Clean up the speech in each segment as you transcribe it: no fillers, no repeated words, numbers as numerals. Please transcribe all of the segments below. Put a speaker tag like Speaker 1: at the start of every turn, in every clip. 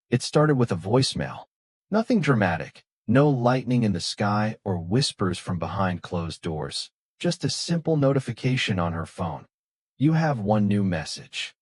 Speaker 1: It started with a voicemail. Nothing dramatic, no lightning in the sky or whispers from behind closed doors. Just a simple notification on her phone. You have one new message.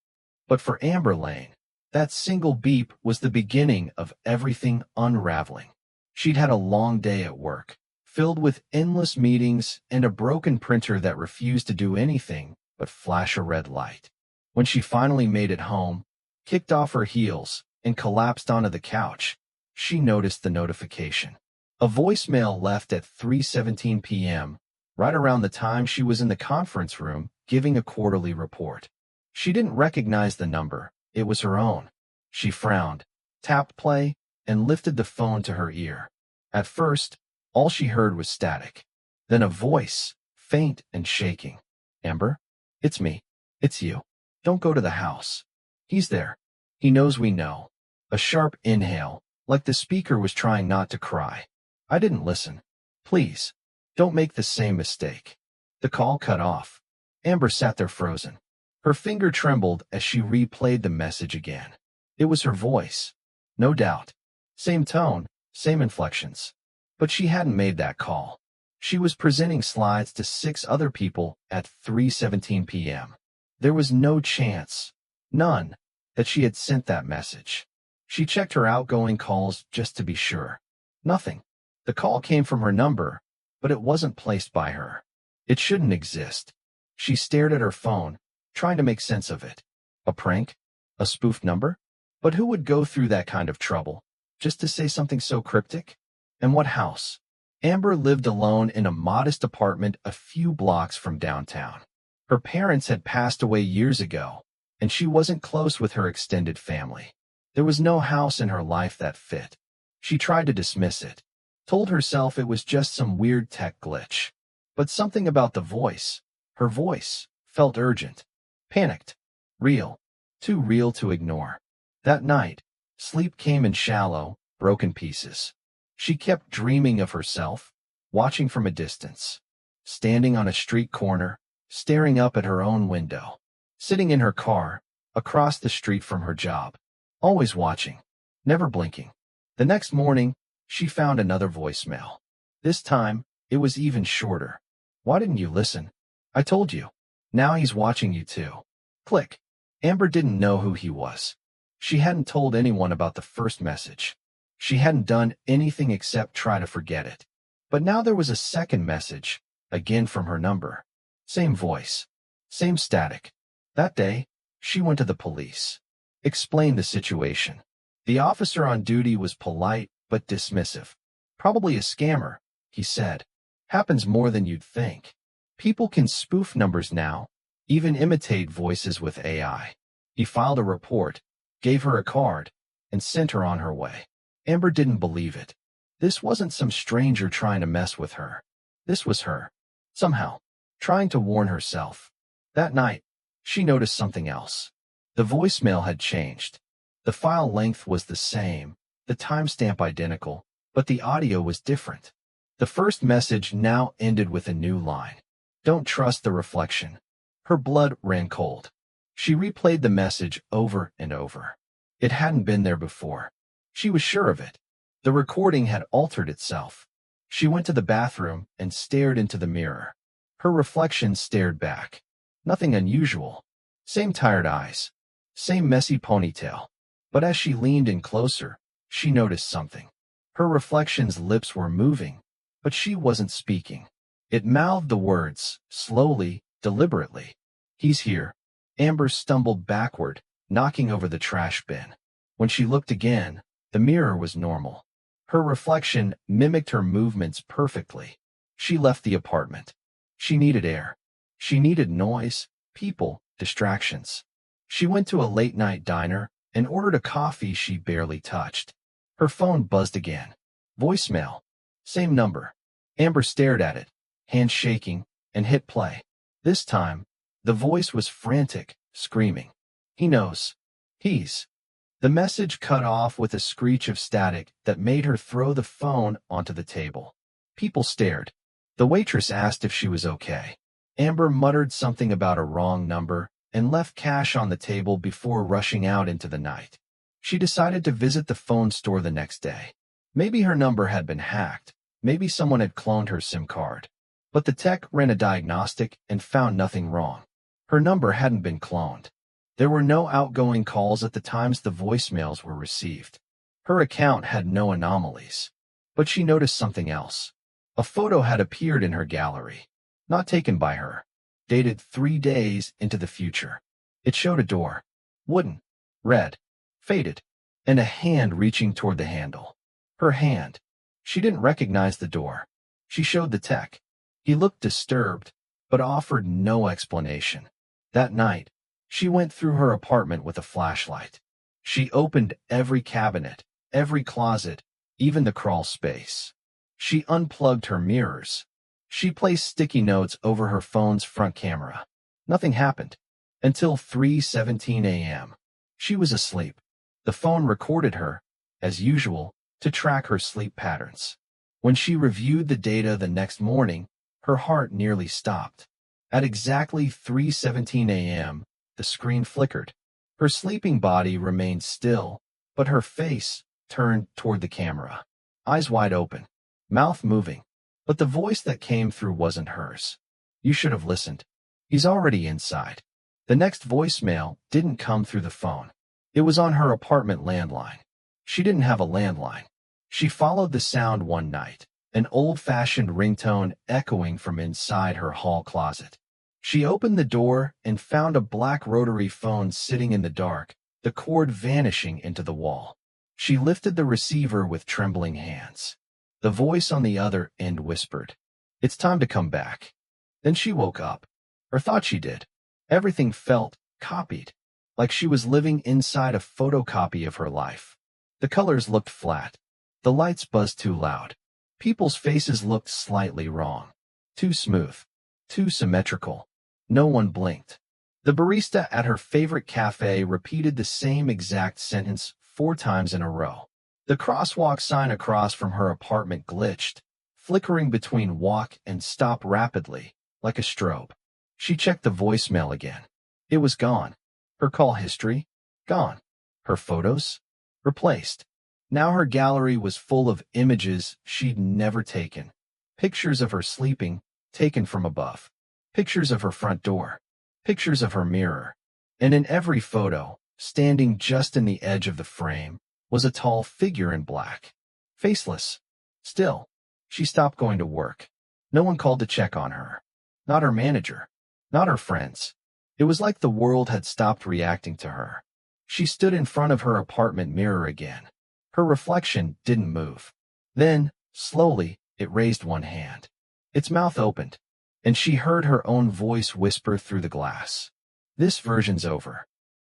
Speaker 1: But for Amber Lane, that single beep was the beginning of everything unraveling. She'd had a long day at work, filled with endless meetings and a broken printer that refused to do anything but flash a red light. When she finally made it home, kicked off her heels, and collapsed onto the couch, she noticed the notification. A voicemail left at 3:17 p.m., right around the time she was in the conference room giving a quarterly report. She didn't recognize the number. It was her own. She frowned, tapped play, and lifted the phone to her ear. At first, all she heard was static. Then a voice, faint and shaking. "Amber? It's me. It's you. Don't go to the house. He's there. He knows we know." A sharp inhale, like the speaker was trying not to cry. "I didn't listen. Please, don't make the same mistake." The call cut off. Amber sat there frozen. Her finger trembled as she replayed the message again. It was her voice. No doubt. Same tone, same inflections. But she hadn't made that call. She was presenting slides to 6 other people at 3:17 p.m. There was no chance, none, that she had sent that message. She checked her outgoing calls just to be sure. Nothing. The call came from her number, but it wasn't placed by her. It shouldn't exist. She stared at her phone, trying to make sense of it. A prank? A spoofed number? But who would go through that kind of trouble, just to say something so cryptic? And what house? Amber lived alone in a modest apartment a few blocks from downtown. Her parents had passed away years ago, and she wasn't close with her extended family. There was no house in her life that fit. She tried to dismiss it, told herself it was just some weird tech glitch. But something about the voice, her voice, felt urgent, panicked, real, too real to ignore. That night, sleep came in shallow, broken pieces. She kept dreaming of herself, watching from a distance, standing on a street corner, staring up at her own window, sitting in her car, across the street from her job, always watching, never blinking. The next morning, she found another voicemail. This time, it was even shorter. "Why didn't you listen? I told you. Now he's watching you too." Click. Amber didn't know who he was. She hadn't told anyone about the first message. She hadn't done anything except try to forget it. But now there was a second message, again from her number. Same voice. Same static. That day, she went to the police. Explained the situation. The officer on duty was polite but dismissive. "Probably a scammer," he said. "Happens more than you'd think. People can spoof numbers now, even imitate voices with AI." He filed a report, gave her a card, and sent her on her way. Amber didn't believe it. This wasn't some stranger trying to mess with her. This was her, somehow, trying to warn herself. That night, she noticed something else. The voicemail had changed. The file length was the same, the timestamp identical, but the audio was different. The first message now ended with a new line. "Don't trust the reflection." Her blood ran cold. She replayed the message over and over. It hadn't been there before. She was sure of it. The recording had altered itself. She went to the bathroom and stared into the mirror. Her reflection stared back. Nothing unusual. Same tired eyes. Same messy ponytail. But as she leaned in closer, she noticed something. Her reflection's lips were moving, but she wasn't speaking. It mouthed the words, slowly, deliberately. "He's here." Amber stumbled backward, knocking over the trash bin. When she looked again, the mirror was normal. Her reflection mimicked her movements perfectly. She left the apartment. She needed air. She needed noise, people, distractions. She went to a late-night diner and ordered a coffee she barely touched. Her phone buzzed again. Voicemail. Same number. Amber stared at it, hands shaking, and hit play. This time, the voice was frantic, screaming. "He knows. He's..." The message cut off with a screech of static that made her throw the phone onto the table. People stared. The waitress asked if she was okay. Amber muttered something about a wrong number and left cash on the table before rushing out into the night. She decided to visit the phone store the next day. Maybe her number had been hacked. Maybe someone had cloned her SIM card. But the tech ran a diagnostic and found nothing wrong. Her number hadn't been cloned. There were no outgoing calls at the times the voicemails were received. Her account had no anomalies. But she noticed something else. A photo had appeared in her gallery. Not taken by her. Dated 3 days into the future. It showed a door. Wooden. Red. Faded. And a hand reaching toward the handle. Her hand. She didn't recognize the door. She showed the tech. He looked disturbed, but offered no explanation. That night, she went through her apartment with a flashlight. She opened every cabinet, every closet, even the crawl space. She unplugged her mirrors. She placed sticky notes over her phone's front camera. Nothing happened. Until 3:17 a.m. She was asleep. The phone recorded her, as usual, to track her sleep patterns. When she reviewed the data the next morning, her heart nearly stopped. At exactly 3:17 a.m., the screen flickered. Her sleeping body remained still, but her face turned toward the camera. Eyes wide open, mouth moving. But the voice that came through wasn't hers. "You should have listened. He's already inside." The next voicemail didn't come through the phone. It was on her apartment landline. She didn't have a landline. She followed the sound one night, an old-fashioned ringtone echoing from inside her hall closet. She opened the door and found a black rotary phone sitting in the dark, the cord vanishing into the wall. She lifted the receiver with trembling hands. The voice on the other end whispered, "It's time to come back." Then she woke up. Or thought she did. Everything felt copied, like she was living inside a photocopy of her life. The colors looked flat. The lights buzzed too loud. People's faces looked slightly wrong. Too smooth. Too symmetrical. No one blinked. The barista at her favorite cafe repeated the same exact sentence 4 times in a row. The crosswalk sign across from her apartment glitched, flickering between walk and stop rapidly, like a strobe. She checked the voicemail again. It was gone. Her call history? Gone. Her photos? Replaced. Now her gallery was full of images she'd never taken. Pictures of her sleeping, taken from above. Pictures of her front door. Pictures of her mirror. And in every photo, standing just in the edge of the frame, was a tall figure in black. Faceless. Still. She stopped going to work. No one called to check on her. Not her manager. Not her friends. It was like the world had stopped reacting to her. She stood in front of her apartment mirror again. Her reflection didn't move. Then, slowly, it raised one hand. Its mouth opened, and she heard her own voice whisper through the glass. "This version's over.